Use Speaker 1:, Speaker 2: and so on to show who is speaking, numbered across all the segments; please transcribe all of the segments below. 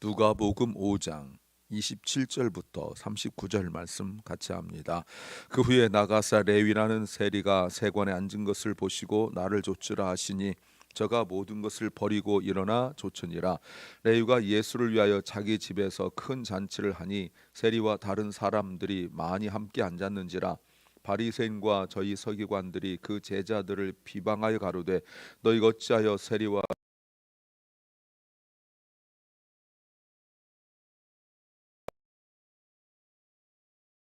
Speaker 1: 누가복음 5장 27절부터 39절 말씀 같이 합니다. 그 후에 나가사 레위라는 세리가 세관에 앉은 것을 보시고 나를 좇으라 하시니 저가 모든 것을 버리고 일어나 좇으니라. 레위가 예수를 위하여 자기 집에서 큰 잔치를 하니 세리와 다른 사람들이 많이 함께 앉았는지라. 바리새인과 저희 서기관들이 그 제자들을 비방하여 가로되 너희 어찌하여 세리와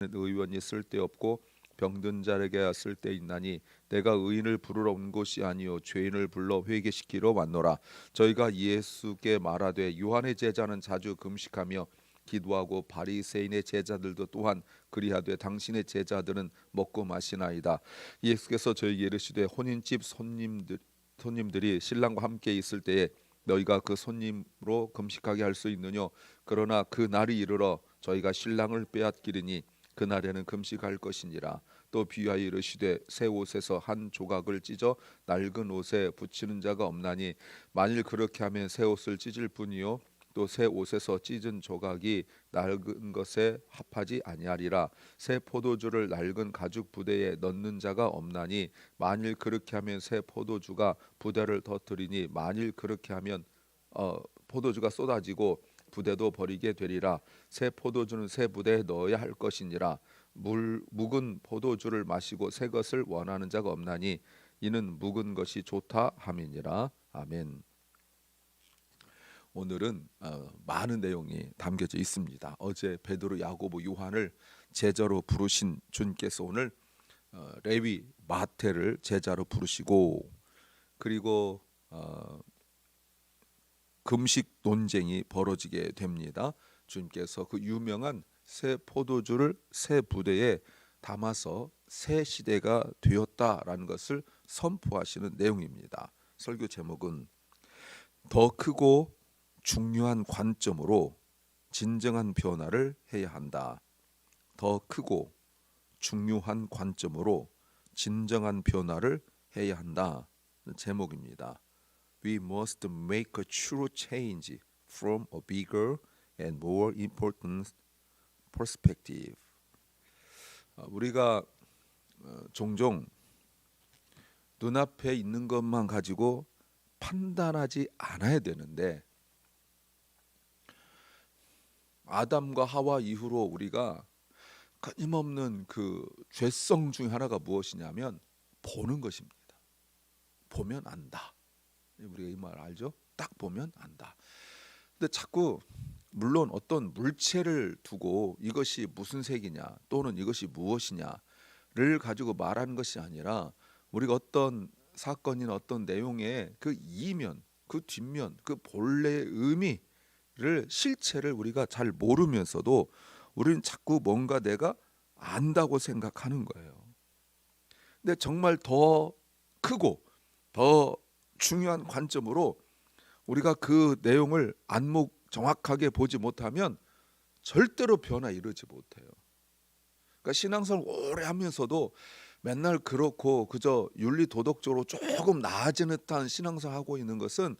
Speaker 1: 의원이 쓸데없고 병든 자에게 쓸데있나니 내가 의인을 부르러 온 것이 아니요 죄인을 불러 회개시키러 왔노라. 저희가 예수께 말하되 요한의 제자는 자주 금식하며 기도하고 바리새인의 제자들도 또한 그리하되 당신의 제자들은 먹고 마시나이다. 예수께서 저희에게 이르시되 혼인집 손님들이 신랑과 함께 있을 때에 너희가 그 손님으로 금식하게 할 수 있느냐? 그러나 그 날이 이르러 저희가 신랑을 빼앗기리니 그날에는 금식할 것이니라. 또 비유하여 이르시되 새 옷에서 한 조각을 찢어 낡은 옷에 붙이는 자가 없나니 만일 그렇게 하면 새 옷을 찢을 뿐이요 또 새 옷에서 찢은 조각이 낡은 것에 합하지 아니하리라. 새 포도주를 낡은 가죽 부대에 넣는 자가 없나니 만일 그렇게 하면 새 포도주가 부대를 터뜨리니 만일 그렇게 하면 포도주가 쏟아지고 부대도 버리게 되리라. 새 포도주는 새 부대에 넣어야 할 것이니라. 묵은 포도주를 마시고 새 것을 원하는 자가 없나니 이는 묵은 것이 좋다 함이니라. 아멘. 오늘은 많은 내용이 담겨져 있습니다. 어제 베드로, 야고보, 요한을 제자로 부르신 주님께서 오늘 레위, 마태를 제자로 부르시고 그리고 금식 논쟁이 벌어지게 됩니다. 주님께서 그 유명한 새 포도주를 새 부대에 담아서 새 시대가 되었다라는 것을 선포하시는 내용입니다. 설교 제목은 더 크고 중요한 관점으로 진정한 변화를 해야 한다. 더 크고 중요한 관점으로 진정한 변화를 해야 한다. 제목입니다. We must make a true change from a bigger and more important perspective. 우리가 종종 눈앞에 있는 것만 가지고 판단하지 않아야 되는데 아담과 하와 이후로 우리가 끊임없는 그 죄성 중 하나가 무엇이냐면 보는 것입니다. 보면 안다. 우리가 이 말 알죠? 딱 보면 안다. 근데 자꾸 물론 어떤 물체를 두고 이것이 무슨 색이냐 또는 이것이 무엇이냐를 가지고 말하는 것이 아니라 우리가 어떤 사건이나 어떤 내용의 그 이면, 그 뒷면, 그 본래의 의미를 실체를 우리가 잘 모르면서도 우리는 자꾸 뭔가 내가 안다고 생각하는 거예요. 근데 정말 더 크고 더 중요한 관점으로 우리가 그 내용을 안목 정확하게 보지 못하면 절대로 변화 이루지 못해요. 그러니까 신앙생활 오래 하면서도 맨날 그렇고 그저 윤리 도덕적으로 조금 나아지는 듯한 신앙생활 하고 있는 것은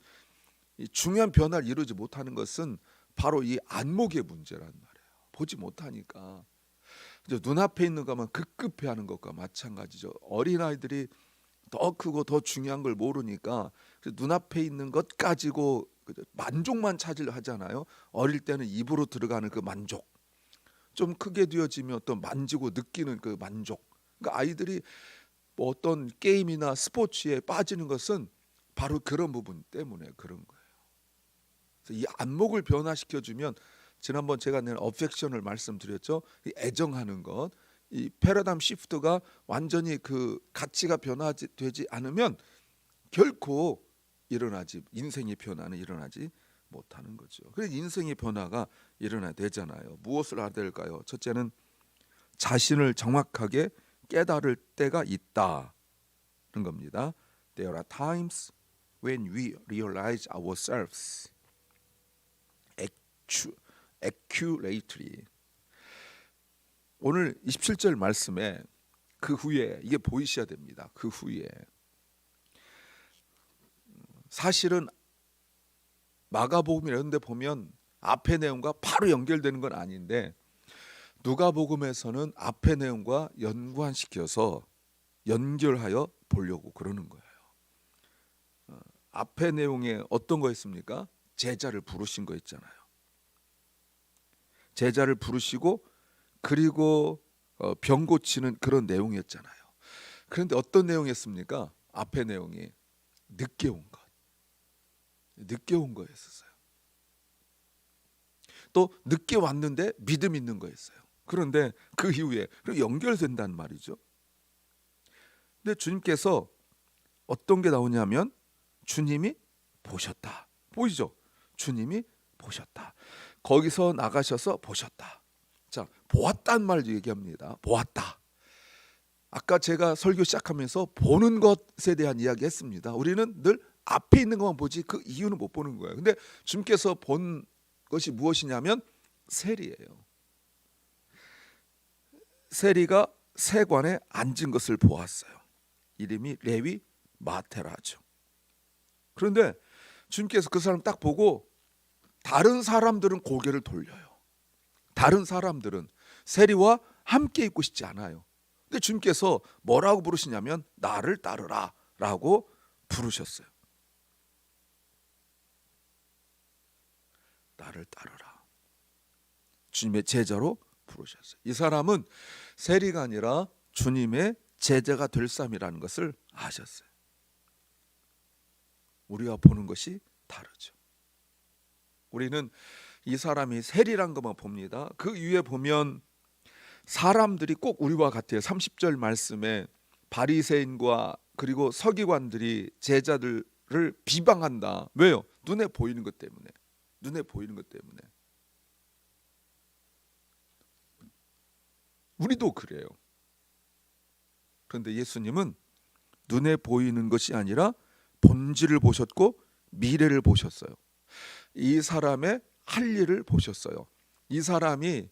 Speaker 1: 이 중요한 변화를 이루지 못하는 것은 바로 이 안목의 문제란 말이에요. 보지 못하니까 눈앞에 있는 것만 급급해하는 것과 마찬가지죠. 어린아이들이 더 크고 더 중요한 걸 모르니까 눈앞에 있는 것 가지고 만족만 찾으려 하잖아요. 어릴 때는 입으로 들어가는 그 만족, 좀 크게 되어지면 또 만지고 느끼는 그 만족. 그러니까 아이들이 뭐 어떤 게임이나 스포츠에 빠지는 것은 바로 그런 부분 때문에 그런 거예요. 그래서 이 안목을 변화시켜주면 지난번 제가 낸 어펙션을 말씀드렸죠. 이 애정하는 것, 이 패러다임 시프트가 완전히 그 가치가 변화되지 않으면 결코 인생의 변화는 일어나지 못하는 거죠. 그래서 인생의 변화가 일어나야 되잖아요. 무엇을 해야 될까요? 첫째는 자신을 정확하게 깨달을 때가 있다는 겁니다. There are times when we realize ourselves accurately. 오늘 27절 말씀에 그 후에 이게 보이셔야 됩니다. 그 후에 사실은 마가복음 이런 데 보면 앞의 내용과 바로 연결되는 건 아닌데 누가복음에서는 앞의 내용과 연관시켜서 연결하여 보려고 그러는 거예요. 앞의 내용에 어떤 거였습니까? 제자를 부르신 거 있잖아요. 제자를 부르시고 그리고 병 고치는 그런 내용이었잖아요. 그런데 어떤 내용이었습니까? 앞의 내용이 늦게 온 것. 늦게 온 거였어요. 또 늦게 왔는데 믿음 있는 거였어요. 그런데 그 이후에 연결된다는 말이죠. 근데 주님께서 어떤 게 나오냐면 주님이 보셨다. 보이죠? 주님이 보셨다. 거기서 나가셔서 보셨다. 자, 보았다는 말 얘기합니다. 보았다. 아까 제가 설교 시작하면서 보는 것에 대한 이야기 했습니다. 우리는 늘 앞에 있는 것만 보지 그 이유는 못 보는 거예요. 근데 주님께서 본 것이 무엇이냐면 세리예요. 세리가 세관에 앉은 것을 보았어요. 이름이 레위 마테라죠. 그런데 주님께서 그 사람 딱 보고 다른 사람들은 고개를 돌려요. 다른 사람들은 세리와 함께 있고 싶지 않아요. 근데 주님께서 뭐라고 부르시냐면 나를 따르라 라고 부르셨어요. 나를 따르라. 주님의 제자로 부르셨어요. 이 사람은 세리가 아니라 주님의 제자가 될 사람이라는 것을 아셨어요. 우리가 보는 것이 다르죠. 우리는 이 사람이 세리란 것만 봅니다. 그 위에 보면 사람들이 꼭 우리와 같아요. 30절 말씀에 바리새인과 그리고 서기관들이 제자들을 비방한다. 왜요? 눈에 보이는 것 때문에. 눈에 보이는 것 때문에. 우리도 그래요. 그런데 예수님은 눈에 보이는 것이 아니라 본질을 보셨고 미래를 보셨어요. 이 사람의 할 일을 보셨어요. 이 사람이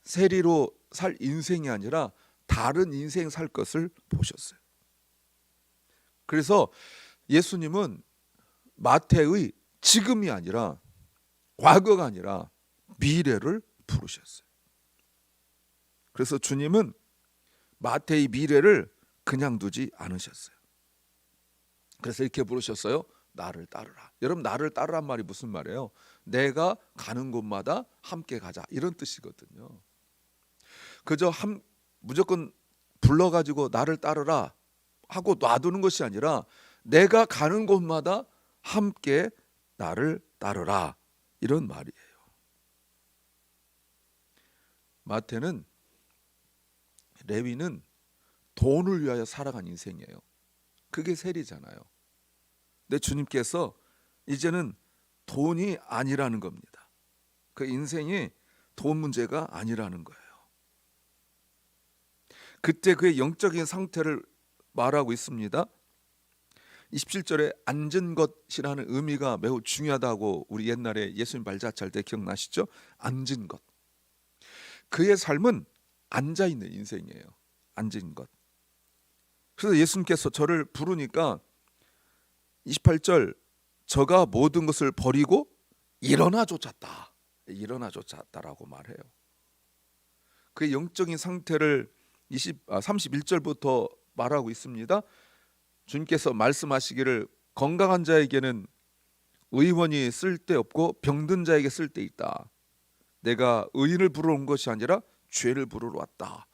Speaker 1: 세리로 살 인생이 아니라 다른 인생 살 것을 보셨어요. 그래서 예수님은 마태의 지금이 아니라 과거가 아니라 미래를 부르셨어요. 그래서 주님은 마태의 미래를 그냥 두지 않으셨어요. 그래서 이렇게 부르셨어요. 나를 따르라. 여러분, 나를 따르란 말이 무슨 말이에요? 내가 가는 곳마다 함께 가자, 이런 뜻이거든요. 그저 무조건 불러가지고 나를 따르라 하고 놔두는 것이 아니라 내가 가는 곳마다 함께 나를 따르라, 이런 말이에요. 마태는, 레위는 돈을 위하여 살아간 인생이에요. 그게 세리잖아요. 근데 주님께서 이제는 돈이 아니라는 겁니다. 그 인생이 돈 문제가 아니라는 거예요. 그때 그의 영적인 상태를 말하고 있습니다. 27절에 앉은 것이라는 의미가 매우 중요하다고 우리 옛날에 예수님 발자취할 때 기억나시죠? 앉은 것. 그의 삶은 앉아있는 인생이에요. 앉은 것. 그래서 예수님께서 저를 부르니까 28절, 저가 모든 것을 버리고 일어나 쫓았다. 일어나 쫓았다라고 말해요. 그의 영적인 상태를 31절부터 말하고 있습니다. 주님께서 말씀하시기를 건강한 자에게는 의원이 쓸데없고 병든 자에게 쓸데있다. 내가 의인을 부르러 온 것이 아니라 죄를 부르러 왔다.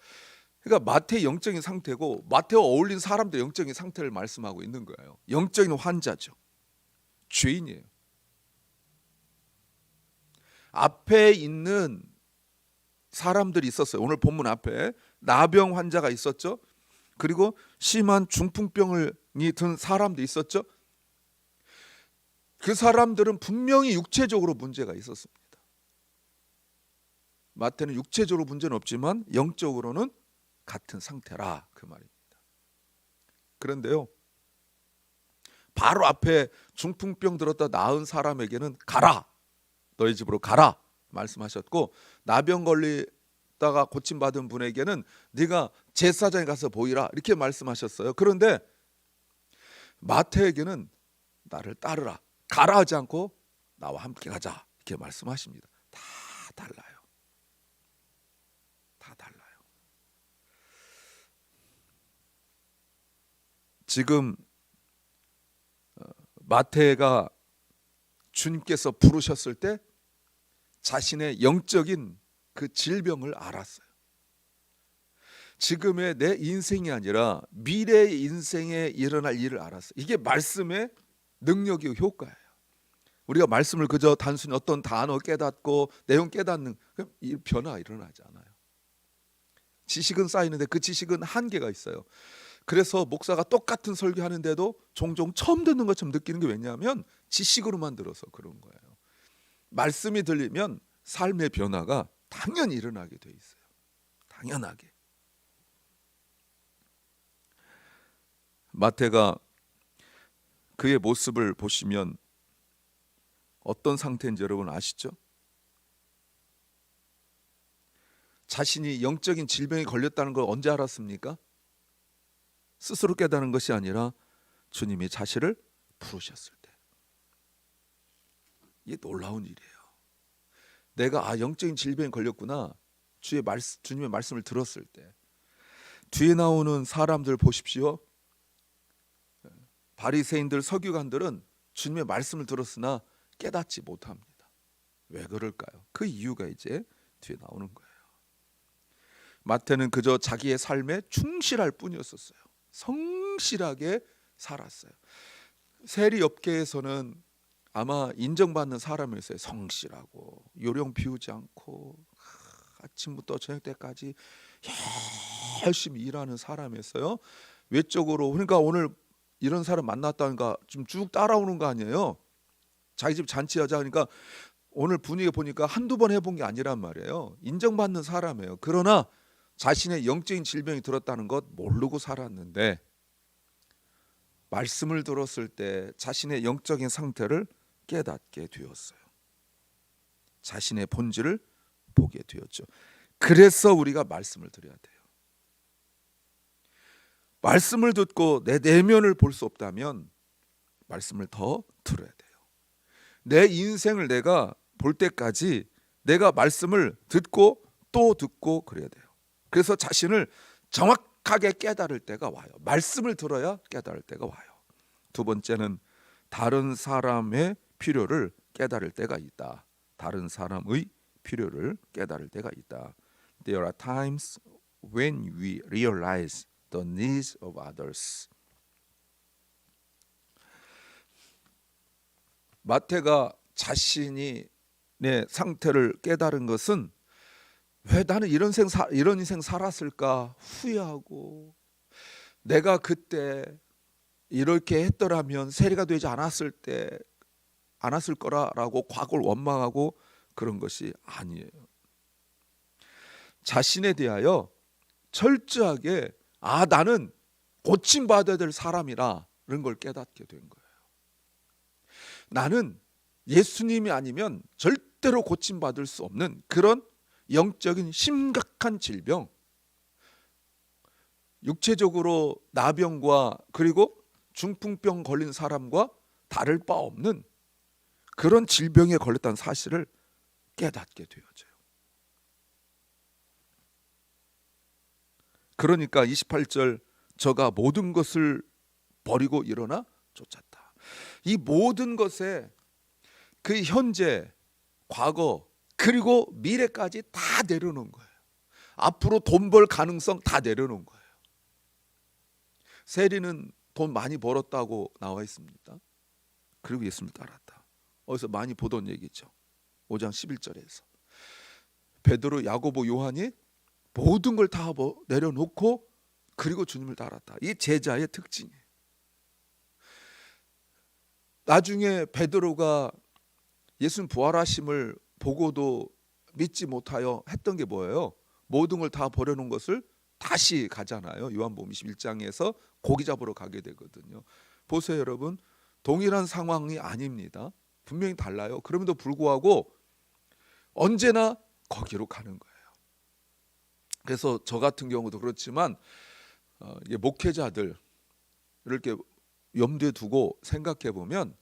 Speaker 1: 그러니까 마태의 영적인 상태고 마태와 어울린 사람들의 영적인 상태를 말씀하고 있는 거예요. 영적인 환자죠. 죄인이에요. 앞에 있는 사람들이 있었어요. 오늘 본문 앞에 나병 환자가 있었죠. 그리고 심한 중풍병이 든 사람도 있었죠. 그 사람들은 분명히 육체적으로 문제가 있었습니다. 마태는 육체적으로 문제는 없지만 영적으로는 같은 상태라, 그 말입니다. 그런데요, 바로 앞에 중풍병 들었다 나은 사람에게는 가라, 너희 집으로 가라 말씀하셨고, 나병 걸리다가 고침받은 분에게는 네가 제사장에 가서 보이라, 이렇게 말씀하셨어요. 그런데 마태에게는 나를 따르라, 가라 하지 않고 나와 함께 가자, 이렇게 말씀하십니다. 다 달라요. 다 달라요. 지금 마태가 주님께서 부르셨을 때 자신의 영적인 그 질병을 알았어요. 지금의 내 인생이 아니라 미래의 인생에 일어날 일을 알았어요. 이게 말씀의 능력이고 효과예요. 우리가 말씀을 그저 단순히 어떤 단어 깨닫고 내용 깨닫는 이 변화가 일어나지 않아요. 지식은 쌓이는데 그 지식은 한계가 있어요. 그래서 목사가 똑같은 설교하는데도 종종 처음 듣는 것처럼 느끼는 게 왜냐하면 지식으로만 들어서 그런 거예요. 말씀이 들리면 삶의 변화가 당연히 일어나게 돼 있어요. 당연하게. 마태가 그의 모습을 보시면 어떤 상태인지 여러분 아시죠? 자신이 영적인 질병에 걸렸다는 걸 언제 알았습니까? 스스로 깨달은 것이 아니라 주님이 자신을 부르셨을 때. 이게 놀라운 일이에요. 내가 영적인 질병에 걸렸구나. 주님의 말씀을 들었을 때. 뒤에 나오는 사람들 보십시오. 바리새인들, 서기관들은 주님의 말씀을 들었으나 깨닫지 못합니다. 왜 그럴까요? 그 이유가 이제 뒤에 나오는 거예요. 마태는 그저 자기의 삶에 충실할 뿐이었어요. 성실하게 살았어요. 세리업계에서는 아마 인정받는 사람이었어요. 성실하고 요령 비우지 않고 아침부터 저녁 때까지 열심히 일하는 사람이었어요. 외적으로 그러니까 오늘 이런 사람 만났다니까 좀 쭉 따라오는 거 아니에요. 자기 집 잔치하자 하니까 오늘 분위기 보니까 한두 번 해본 게 아니란 말이에요. 인정받는 사람이에요. 그러나 자신의 영적인 질병이 들었다는 것 모르고 살았는데 말씀을 들었을 때 자신의 영적인 상태를 깨닫게 되었어요. 자신의 본질을 보게 되었죠. 그래서 우리가 말씀을 드려야 돼요. 말씀을 듣고 내 내면을 볼 수 없다면 말씀을 더 들어야 돼요. 내 인생을 내가 볼 때까지 내가 말씀을 듣고 또 듣고 그래야 돼요. 그래서 자신을 정확하게 깨달을 때가 와요. 말씀을 들어야 깨달을 때가 와요. 두 번째는 다른 사람의 필요를 깨달을 때가 있다. 다른 사람의 필요를 깨달을 때가 있다. There are times when we realize the needs of others. 마태가 자신이 내 상태를 깨달은 것은 왜 나는 이런 인생 살았을까 후회하고 내가 그때 이렇게 했더라면 세리가 되지 않았을 거라라고 과거를 원망하고 그런 것이 아니에요. 자신에 대하여 철저하게 나는 고침받아야 될 사람이라는 걸 깨닫게 된 거예요. 나는 예수님이 아니면 절대로 고침받을 수 없는 그런 영적인 심각한 질병, 육체적으로 나병과 그리고 중풍병 걸린 사람과 다를 바 없는 그런 질병에 걸렸다는 사실을 깨닫게 되어져요. 그러니까 28절 저가 모든 것을 버리고 일어나 쫓았다. 이 모든 것에 그 현재, 과거 그리고 미래까지 다 내려놓은 거예요. 앞으로 돈 벌 가능성 다 내려놓은 거예요. 세리는 돈 많이 벌었다고 나와 있습니다. 그리고 예수님을 따랐다. 어디서 많이 보던 얘기죠. 5장 11절에서 베드로, 야고보, 요한이 모든 걸 다 내려놓고 그리고 주님을 따랐다. 이게 제자의 특징이에요. 나중에 베드로가 예수님 부활하심을 보고도 믿지 못하여 했던 게 뭐예요? 모든 걸 다 버려놓은 것을 다시 가잖아요. 요한복음 21장에서 고기 잡으러 가게 되거든요. 보세요 여러분, 동일한 상황이 아닙니다. 분명히 달라요. 그럼에도 불구하고 언제나 거기로 가는 거예요. 그래서 저 같은 경우도 그렇지만 목회자들 이렇게 염두에 두고 생각해 보면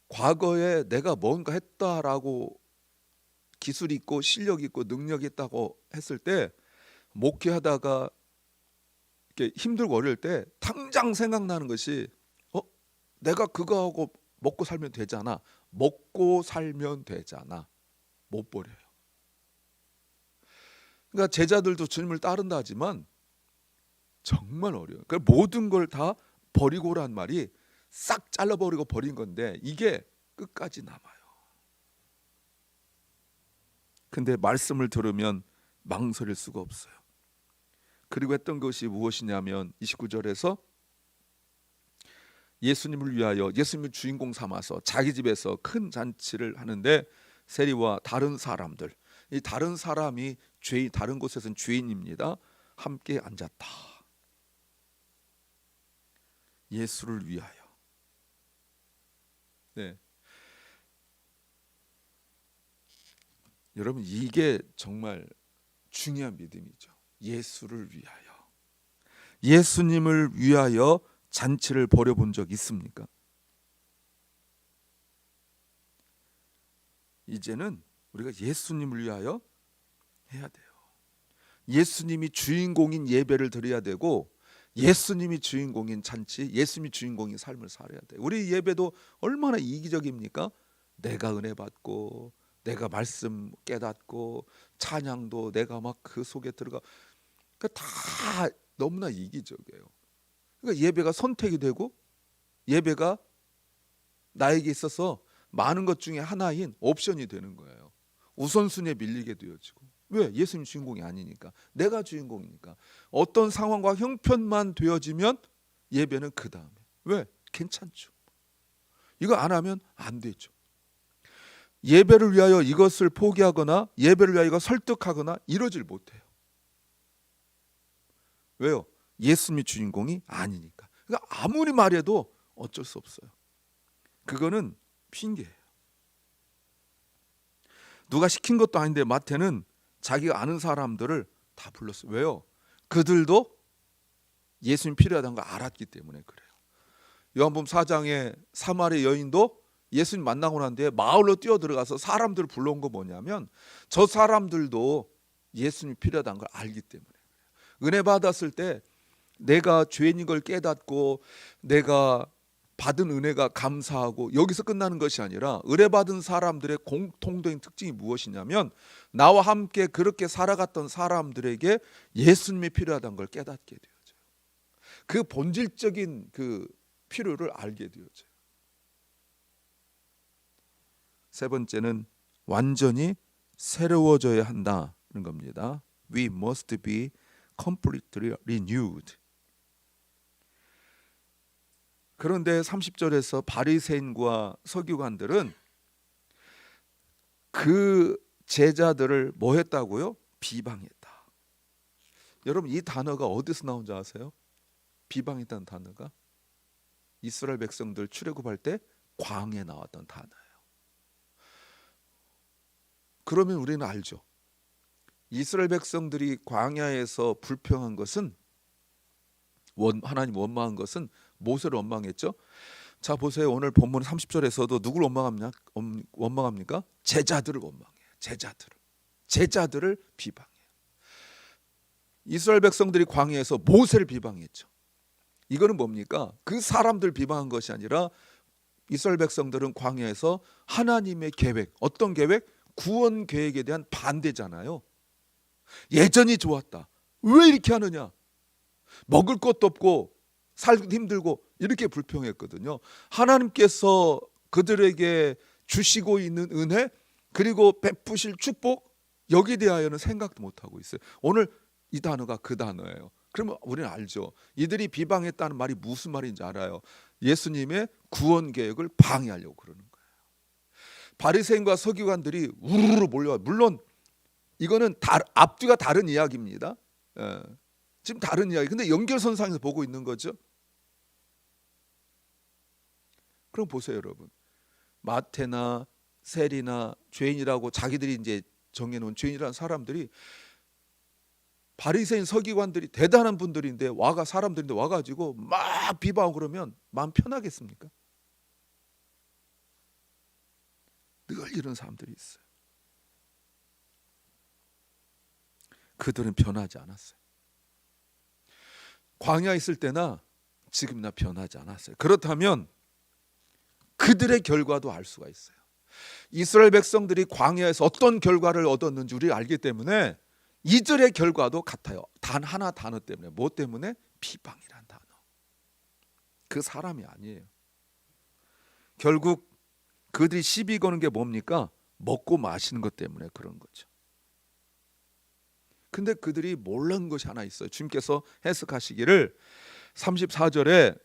Speaker 1: 과거에 내가 뭔가 했다라고 기술 있고 실력 있고 능력 있다고 했을 때 목회하다가 이렇게 힘들고 어려울 때 당장 생각나는 것이 내가 그거 하고 먹고 살면 되잖아. 먹고 살면 되잖아. 못 버려요. 그러니까 제자들도 주님을 따른다 하지만 정말 어려워요. 그 모든 걸 다 버리고란 말이 싹 잘라버리고 버린 건데 이게 끝까지 남아요. 근데 말씀을 들으면 망설일 수가 없어요. 그리고 했던 것이 무엇이냐면 29절에서 예수님을 위하여 예수님을 주인공 삼아서 자기 집에서 큰 잔치를 하는데 세리와 다른 사람들, 이 다른 사람이 죄인, 다른 곳에서는 죄인입니다. 함께 앉았다. 예수를 위하여. 네. 여러분 이게 정말 중요한 믿음이죠. 예수를 위하여. 예수님을 위하여 잔치를 벌여본 적 있습니까? 이제는 우리가 예수님을 위하여 해야 돼요. 예수님이 주인공인 예배를 드려야 되고 예수님이 주인공인 잔치, 예수님이 주인공인 삶을 살아야 돼요. 우리 예배도 얼마나 이기적입니까? 내가 은혜 받고 내가 말씀 깨닫고 찬양도 내가 막 그 속에 들어가, 그러니까 다 너무나 이기적이에요. 그러니까 예배가 선택이 되고 예배가 나에게 있어서 많은 것 중에 하나인 옵션이 되는 거예요. 우선순위에 밀리게 되어지고. 왜? 예수님 주인공이 아니니까. 내가 주인공이니까. 어떤 상황과 형편만 되어지면 예배는 그 다음에. 왜? 괜찮죠. 이거 안 하면 안 되죠. 예배를 위하여 이것을 포기하거나 예배를 위하여 이거 설득하거나 이러질 못해요. 왜요? 예수님이 주인공이 아니니까. 그러니까 아무리 말해도 어쩔 수 없어요. 그거는 핑계예요. 누가 시킨 것도 아닌데 마태는 자기가 아는 사람들을 다 불렀어요. 왜요? 그들도 예수님 필요하다는 걸 알았기 때문에 그래요. 요한복음 4장에 사마리아 여인도 예수님 만나고 난 뒤에 마을로 뛰어들어가서 사람들을 불러온 거 뭐냐면 저 사람들도 예수님이 필요하다는 걸 알기 때문에 그래요. 은혜 받았을 때 내가 죄인인 걸 깨닫고 내가 받은 은혜가 감사하고 여기서 끝나는 것이 아니라 은혜 받은 사람들의 공통적인 특징이 무엇이냐면 나와 함께 그렇게 살아갔던 사람들에게 예수님이 필요하다는 걸 깨닫게 되어져요. 그 본질적인 그 필요를 알게 되어져요. 세 번째는 완전히 새로워져야 한다는 겁니다. We must be completely renewed. 그런데 30절에서 바리새인과 서기관들은 그 제자들을 뭐 했다고요? 비방했다. 여러분 이 단어가 어디서 나온지 아세요? 비방했다는 단어가 이스라엘 백성들 출애굽할 때 광야에 나왔던 단어예요. 그러면 우리는 알죠. 이스라엘 백성들이 광야에서 불평한 것은 하나님 원망한 것은 모세를 원망했죠. 자 보세요. 오늘 본문 30절에서도 누구를 원망합니까? 제자들을 원망해요. 제자들을 비방해요. 이스라엘 백성들이 광야에서 모세를 비방했죠. 이거는 뭡니까? 그 사람들 비방한 것이 아니라 이스라엘 백성들은 광야에서 하나님의 계획, 어떤 계획? 구원 계획에 대한 반대잖아요. 예전이 좋았다. 왜 이렇게 하느냐? 먹을 것도 없고 살기도 힘들고 이렇게 불평했거든요. 하나님께서 그들에게 주시고 있는 은혜 그리고 베푸실 축복 여기에 대하여는 생각도 못하고 있어요. 오늘 이 단어가 그 단어예요. 그러면 우리는 알죠. 이들이 비방했다는 말이 무슨 말인지 알아요. 예수님의 구원 계획을 방해하려고 그러는 거예요. 바리새인과 서기관들이 우르르 몰려와요. 물론 이거는 앞뒤가 다른 이야기입니다. 지금 다른 이야기. 근데 연결선상에서 보고 있는 거죠. 그럼 보세요, 여러분. 마태나 세리나 죄인이라고 자기들이 이제 정해놓은 죄인이라는 사람들이 바리새인 서기관들이 대단한 분들인데 사람들인데 와가지고 막 비방하고 그러면 마음 편하겠습니까? 이런 사람들이 있어요. 그들은 변하지 않았어요. 광야에 있을 때나 지금이나 변하지 않았어요. 그렇다면 그들의 결과도 알 수가 있어요. 이스라엘 백성들이 광야에서 어떤 결과를 얻었는지 우리가 알기 때문에 이들의 결과도 같아요. 단 하나 단어 때문에. 뭐 때문에? 비방이란 단어. 그 사람이 아니에요. 결국 그들이 시비 거는 게 뭡니까? 먹고 마시는 것 때문에 그런 거죠. 근데 그들이 몰랐는 것이 하나 있어요. 주님께서 해석하시기를 34절에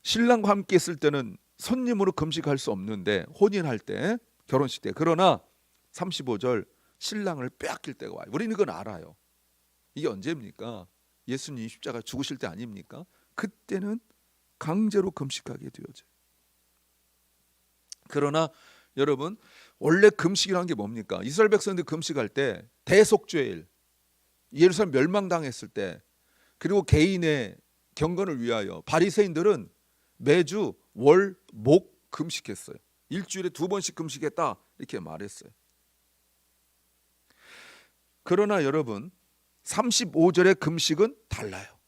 Speaker 1: 신랑과 함께 있을 때는 손님으로 금식할 수 없는데, 혼인할 때, 결혼식 때. 그러나 35절 신랑을 빼앗길 때가 와요. 우리는 이건 알아요. 이게 언제입니까? 예수님 십자가 죽으실 때 아닙니까? 그때는 강제로 금식하게 되어져요. 그러나 여러분, 원래 금식이라는 게 뭡니까? 이스라엘 백성들이 금식할 때 대속죄일, 예루살렘 멸망당했을 때, 그리고 개인의 경건을 위하여 바리새인들은 매주 월, 목 금식했어요. 일주일에 2번씩 금식했다 이렇게 말했어요. 그러나 여러분, 35절의 금식은 달라요.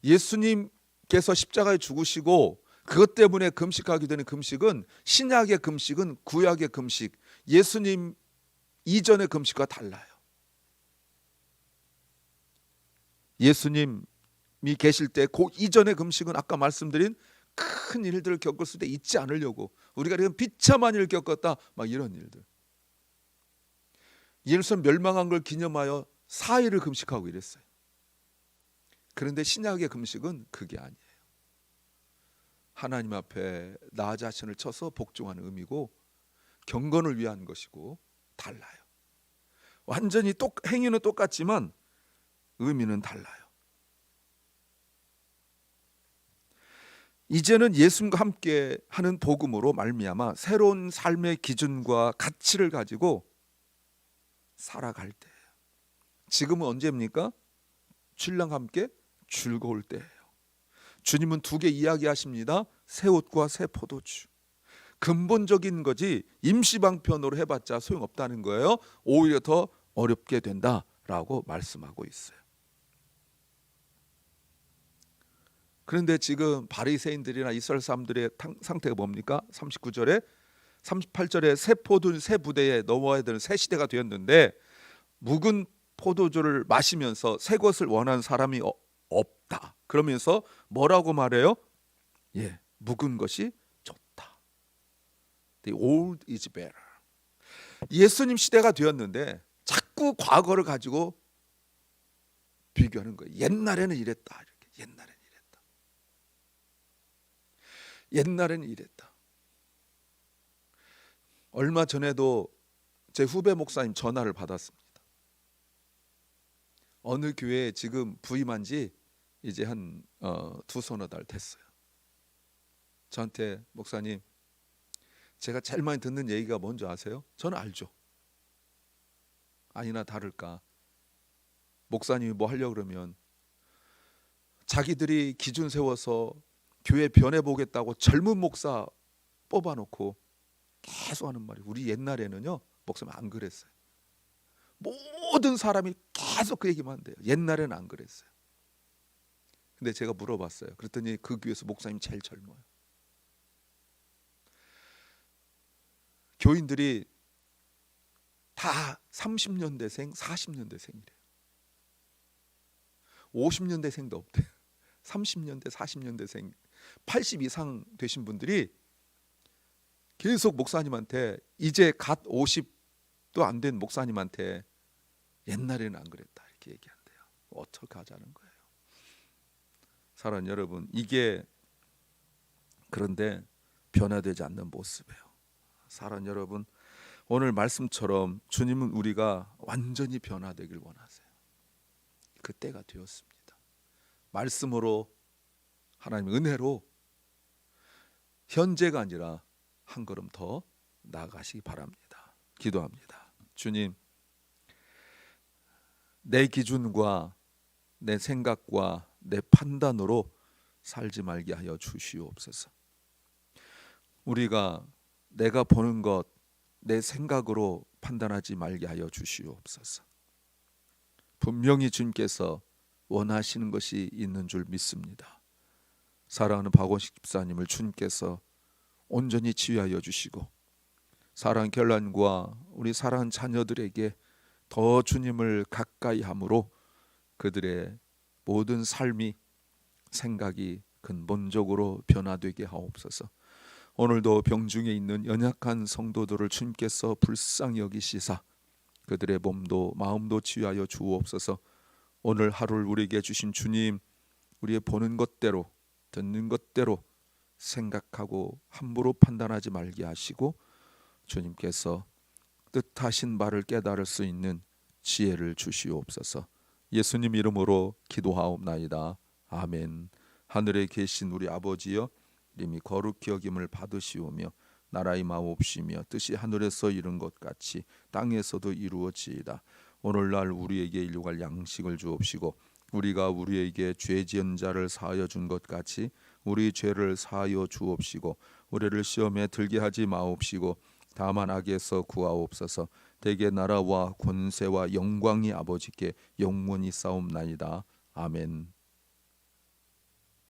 Speaker 1: 예수님께서 십자가에 죽으시고 그것 때문에 금식하게 되는 금식은, 신약의 금식은 구약의 금식, 예수님 이전의 금식과 달라요. 예수님이 계실 때 그 이전의 금식은 아까 말씀드린 큰 일들을 겪었을 때 잊지 않으려고, 우리가 지금 비참한 일을 겪었다 막 이런 일들, 예루살렘 멸망한 걸 기념하여 4일을 금식하고 이랬어요. 그런데 신약의 금식은 그게 아니에요. 하나님 앞에 나 자신을 쳐서 복종하는 의미고 경건을 위한 것이고 달라요. 완전히 행위는 똑같지만 의미는 달라요. 이제는 예수님과 함께 하는 복음으로 말미암아 새로운 삶의 기준과 가치를 가지고 살아갈 때예요. 지금은 언제입니까? 신랑과 함께 즐거울 때예요. 주님은 2개 이야기하십니다. 새 옷과 새 포도주. 근본적인 거지 임시방편으로 해봤자 소용없다는 거예요. 오히려 더 어렵게 된다라고 말씀하고 있어요. 그런데 지금 바리새인들이나 이스라엘 사람들의 상태가 뭡니까? 39절에 38절에 새 포도주 새 부대에 넘어야 되는 새 시대가 되었는데, 묵은 포도주를 마시면서 새 것을 원하는 사람이 없다. 그러면서 뭐라고 말해요? 묵은 것이 좋다. The old is better. 예수님 시대가 되었는데 자꾸 과거를 가지고 비교하는 거예요. 옛날에는 이랬다. 이렇게. 옛날에는 이랬다. 얼마 전에도 제 후배 목사님 전화를 받았습니다. 어느 교회에 지금 부임한 지 이제 한 2-3달 됐어요. 저한테, 목사님, 제가 제일 많이 듣는 얘기가 뭔지 아세요? 저는 알죠. 아니나 다를까 목사님이 뭐 하려고 그러면 자기들이 기준 세워서 교회 변해보겠다고 젊은 목사 뽑아놓고 계속 하는 말이, 우리 옛날에는요 목사님 안 그랬어요. 모든 사람이 계속 그 얘기만 한대요. 옛날에는 안 그랬어요. 근데 제가 물어봤어요. 그랬더니 그 교회에서 목사님이 제일 젊어요. 교인들이 다 30년대생, 40년대생이래요. 50년대생도 없대요. 30년대, 40년대생, 80 이상 되신 분들이 계속 목사님한테, 이제 갓 50도 안 된 목사님한테 옛날에는 안 그랬다 이렇게 얘기한대요. 어떻게 하자는 거예요? 사랑하는 여러분, 이게 그런데 변화되지 않는 모습이에요. 사랑하는 여러분, 오늘 말씀처럼 주님은 우리가 완전히 변화되길 원하세요. 그 때가 되었습니다. 말씀으로, 하나님의 은혜로 현재가 아니라 한 걸음 더 나아가시기 바랍니다. 기도합니다. 주님, 내 기준과 내 생각과 내 판단으로 살지 말게 하여 주시옵소서. 우리가 내가 보는 것 내 생각으로 판단하지 말게 하여 주시옵소서. 분명히 주님께서 원하시는 것이 있는 줄 믿습니다. 사랑하는 박원식 집사님을 주님께서 온전히 지휘하여 주시고 사랑하는 결란과 우리 사랑하는 자녀들에게 더 주님을 가까이 함으로 그들의 모든 삶이 생각이 근본적으로 변화되게 하옵소서. 오늘도 병중에 있는 연약한 성도들을 주님께서 불쌍히 여기시사 그들의 몸도 마음도 치유하여 주옵소서. 오늘 하루를 우리에게 주신 주님, 우리의 보는 것대로 듣는 것대로 생각하고 함부로 판단하지 말게 하시고 주님께서 뜻하신 바를 깨달을 수 있는 지혜를 주시옵소서. 예수님 이름으로 기도하옵나이다. 아멘. 하늘에 계신 우리 아버지여, 이름이 거룩히 여김을 받으시오며 나라의 마옵시며 뜻이 하늘에서 이룬 것 같이 땅에서도 이루어지이다. 오늘날 우리에게 일용할 양식을 주옵시고 우리가 우리에게 죄 지은 자를 사하여 준 것 같이 우리 죄를 사하여 주옵시고 우리를 시험에 들게 하지 마옵시고 다만 악에서 구하옵소서. 대개 나라와 권세와 영광이 아버지께 영원히 싸움나이다. 아멘.